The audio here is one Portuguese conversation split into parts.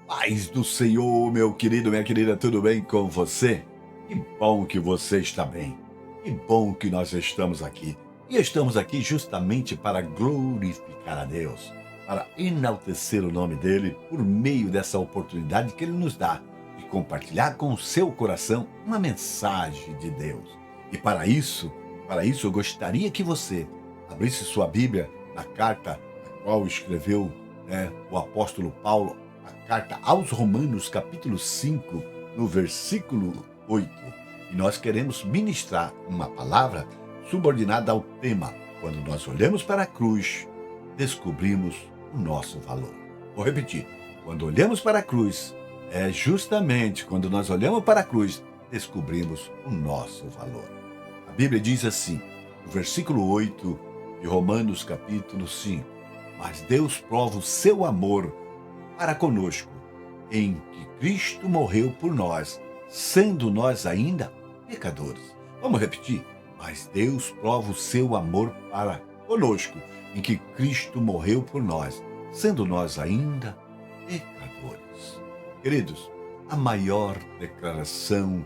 Paz do Senhor, meu querido, minha querida, tudo bem com você? Que bom que você está bem. Que bom que nós estamos aqui. E estamos aqui justamente para glorificar a Deus, para enaltecer o nome dele por meio dessa oportunidade que ele nos dá de compartilhar com o seu coração uma mensagem de Deus. E para isso eu gostaria que você abrisse sua Bíblia na carta a qual escreveu o apóstolo Paulo, a carta aos Romanos, capítulo 5, no versículo 8. E nós queremos ministrar uma palavra subordinada ao tema: quando nós olhamos para a cruz, descobrimos o nosso valor. Vou repetir: quando olhamos para a cruz, justamente quando nós olhamos para a cruz, descobrimos o nosso valor. A Bíblia diz assim, no versículo 8 de Romanos, capítulo 5: mas Deus prova o seu amor para conosco, em que Cristo morreu por nós, sendo nós ainda pecadores. Vamos repetir? Mas Deus prova o seu amor para conosco, em que Cristo morreu por nós, sendo nós ainda pecadores. Queridos, a maior declaração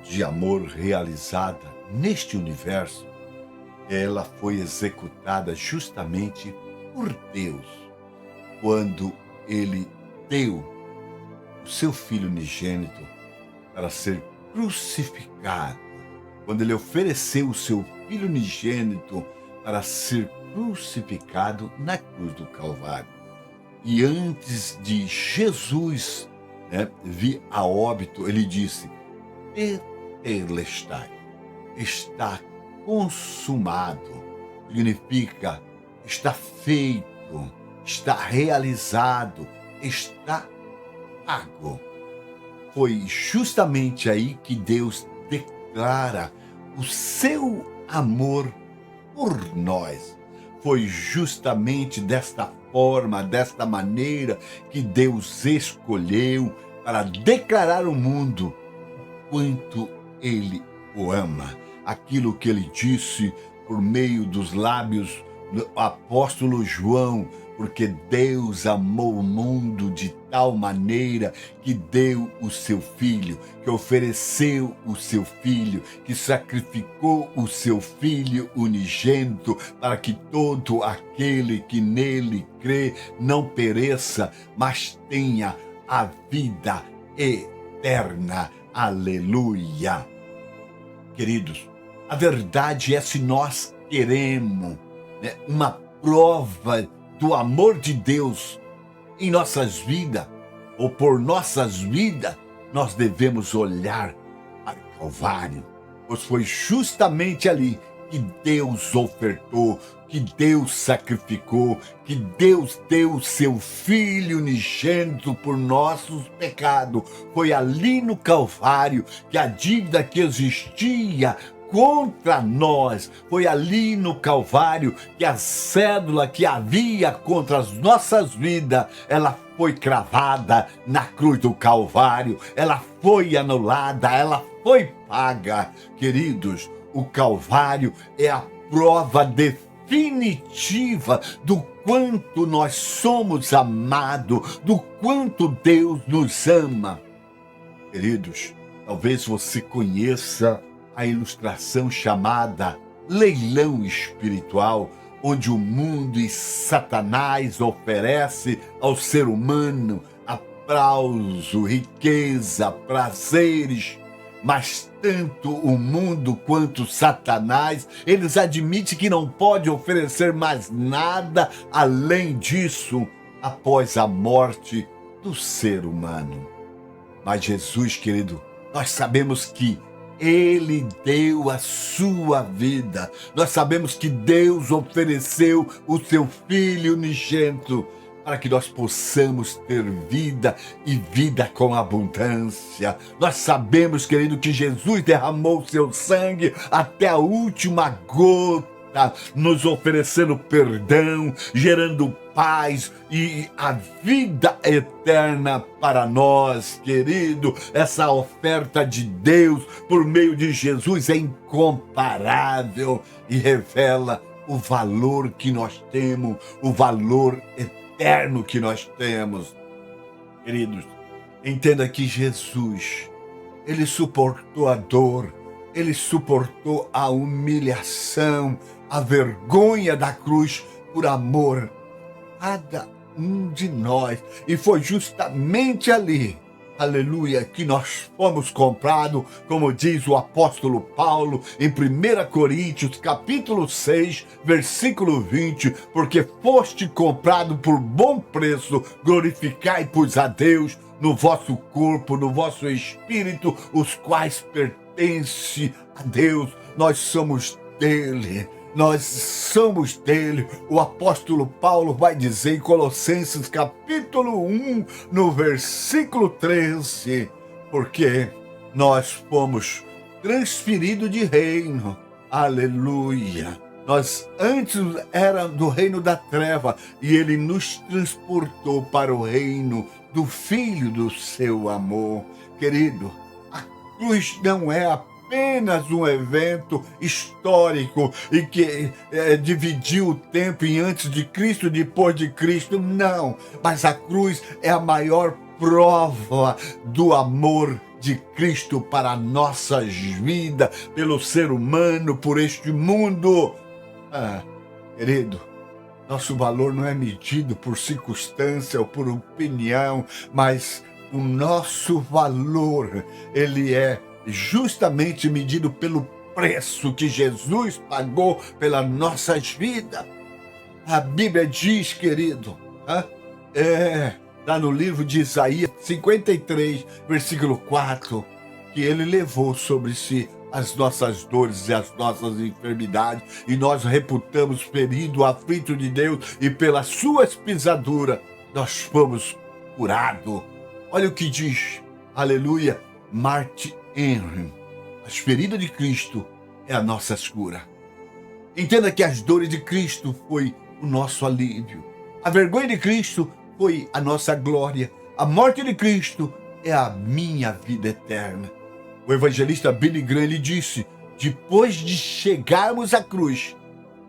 de amor realizada neste universo, ela foi executada justamente por Deus, quando Ele deu o seu Filho unigênito para ser crucificado, quando Ele ofereceu o seu Filho unigênito para ser crucificado na cruz do Calvário. E antes de Jesus vir a óbito, Ele disse: Tetelestai, está consumado. Significa: está feito, está realizado, está pago. Foi justamente aí que Deus declara o seu amor por nós. Foi justamente desta forma, desta maneira, que Deus escolheu para declarar ao mundo quanto Ele o ama. Aquilo que Ele disse por meio dos lábios do apóstolo João: porque Deus amou o mundo de tal maneira que deu o seu Filho, que ofereceu o seu Filho, que sacrificou o seu Filho unigênito, para que todo aquele que nele crê não pereça, mas tenha a vida eterna. Aleluia! Queridos, a verdade é, se nós queremos uma prova do amor de Deus em nossas vidas, ou por nossas vidas, nós devemos olhar para o Calvário, pois foi justamente ali que Deus ofertou, que Deus sacrificou, que Deus deu o seu Filho unigênito por nossos pecados. Foi ali no Calvário que a dívida que existia contra nós, foi ali no Calvário que a cédula que havia contra as nossas vidas, ela foi cravada na cruz do Calvário, ela foi anulada, ela foi paga. Queridos, o Calvário é a prova definitiva do quanto nós somos amados, do quanto Deus nos ama. Queridos, talvez você conheça a ilustração chamada leilão espiritual, onde o mundo e Satanás oferece ao ser humano aplauso, riqueza, prazeres, mas tanto o mundo quanto Satanás, eles admitem que não pode oferecer mais nada além disso após a morte do ser humano. Mas Jesus, querido, nós sabemos que Ele deu a sua vida. Nós sabemos que Deus ofereceu o seu Filho unigênito para que nós possamos ter vida e vida com abundância. Nós sabemos, querido, que Jesus derramou seu sangue até a última gota, nos oferecendo perdão, gerando paz e a vida eterna para nós, querido. Essa oferta de Deus por meio de Jesus é incomparável e revela o valor que nós temos, o valor eterno que nós temos. Queridos, Entenda que Jesus, ele suportou a dor, ele suportou a humilhação, a vergonha da cruz por amor a cada um de nós. E foi justamente ali, aleluia, que nós fomos comprados, como diz o apóstolo Paulo em 1 Coríntios, capítulo 6, versículo 20, porque foste comprado por bom preço, glorificai, pois, a Deus no vosso corpo, no vosso espírito, os quais pertencem a Deus. Nós somos dele. Nós somos dele. O apóstolo Paulo vai dizer em Colossenses capítulo 1, no versículo 13, porque nós fomos transferidos de reino. Aleluia. Nós antes éramos do reino da treva e ele nos transportou para o reino do Filho do seu amor. Querido, a cruz não é apenas um evento histórico e que dividiu o tempo em antes de Cristo e depois de Cristo, não. Mas a cruz é a maior prova do amor de Cristo para nossas vidas, pelo ser humano, por este mundo. Querido, nosso valor não é medido por circunstância ou por opinião, mas o nosso valor, ele é justamente medido pelo preço que Jesus pagou pelas nossas vidas. A Bíblia diz, querido, lá no livro de Isaías 53, versículo 4, que ele levou sobre si as nossas dores e as nossas enfermidades, e nós reputamos ferido, aflito de Deus, e pelas suas pisaduras nós fomos curados. Olha o que diz, aleluia, Martin Henry: as feridas de Cristo é a nossa cura. Entenda que as dores de Cristo foi o nosso alívio. A vergonha de Cristo foi a nossa glória. A morte de Cristo é a minha vida eterna. O evangelista Billy Graham, ele disse: depois de chegarmos à cruz,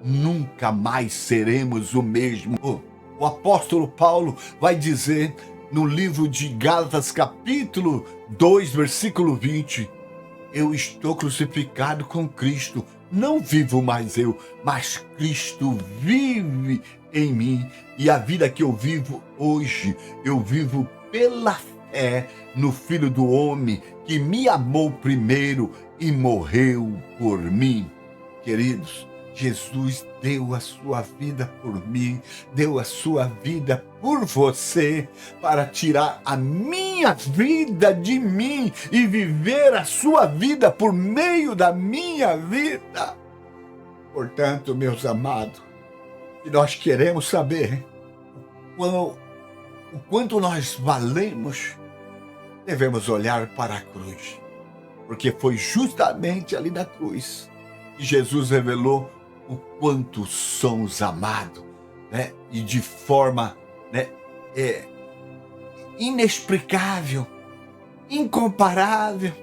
nunca mais seremos o mesmo. O apóstolo Paulo vai dizer no livro de Gálatas, capítulo 2, versículo 20: eu estou crucificado com Cristo, não vivo mais eu, mas Cristo vive em mim, e a vida que eu vivo hoje, eu vivo pela fé no Filho do Homem, que me amou primeiro e morreu por mim. Queridos, Jesus deu a sua vida por mim, deu a sua vida por você, para tirar a minha vida de mim e viver a sua vida por meio da minha vida. Portanto, meus amados, se nós queremos saber o quanto nós valemos, devemos olhar para a cruz, porque foi justamente ali na cruz que Jesus revelou o quanto somos amados, né? E de forma, né, inexplicável, incomparável.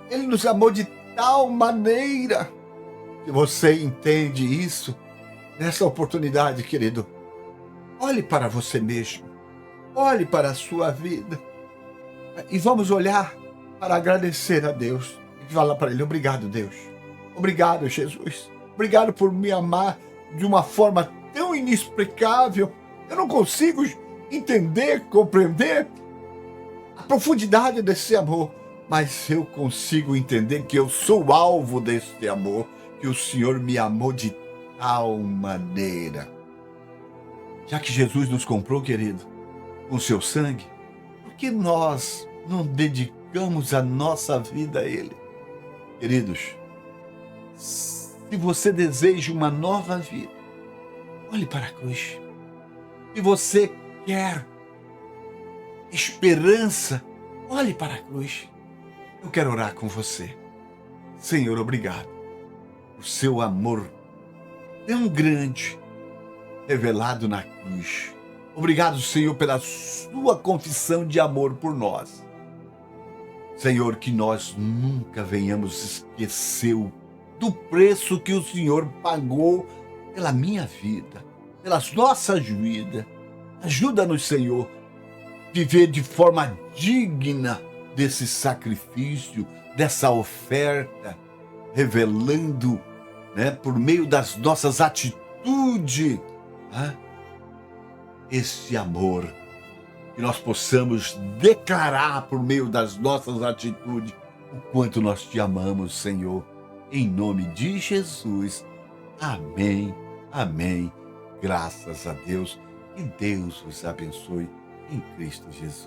Ele nos amou de tal maneira. Se você entende isso, nessa oportunidade, querido, olhe para você mesmo, olhe para a sua vida e vamos olhar para agradecer a Deus e falar para Ele: obrigado, Deus, obrigado, Jesus, obrigado por me amar de uma forma tão inexplicável. Eu não consigo entender, compreender a profundidade desse amor, mas eu consigo entender que eu sou alvo desse amor, que o Senhor me amou de tal maneira. Já que Jesus nos comprou, querido, com seu sangue, por que nós não dedicamos a nossa vida a Ele? Queridos, se você deseja uma nova vida, olhe para a cruz. Se você quer esperança, olhe para a cruz. Eu quero orar com você. Senhor, obrigado por seu amor tão grande revelado na cruz. Obrigado, Senhor, pela sua confissão de amor por nós. Senhor, que nós nunca venhamos esquecer do preço que o Senhor pagou pela minha vida, pelas nossas vidas. Ajuda-nos, Senhor, viver de forma digna desse sacrifício, dessa oferta, revelando, né, por meio das nossas atitudes, né, esse amor, que nós possamos declarar por meio das nossas atitudes o quanto nós te amamos, Senhor, em nome de Jesus. Amém, amém. Graças a Deus. Que Deus os abençoe em Cristo Jesus.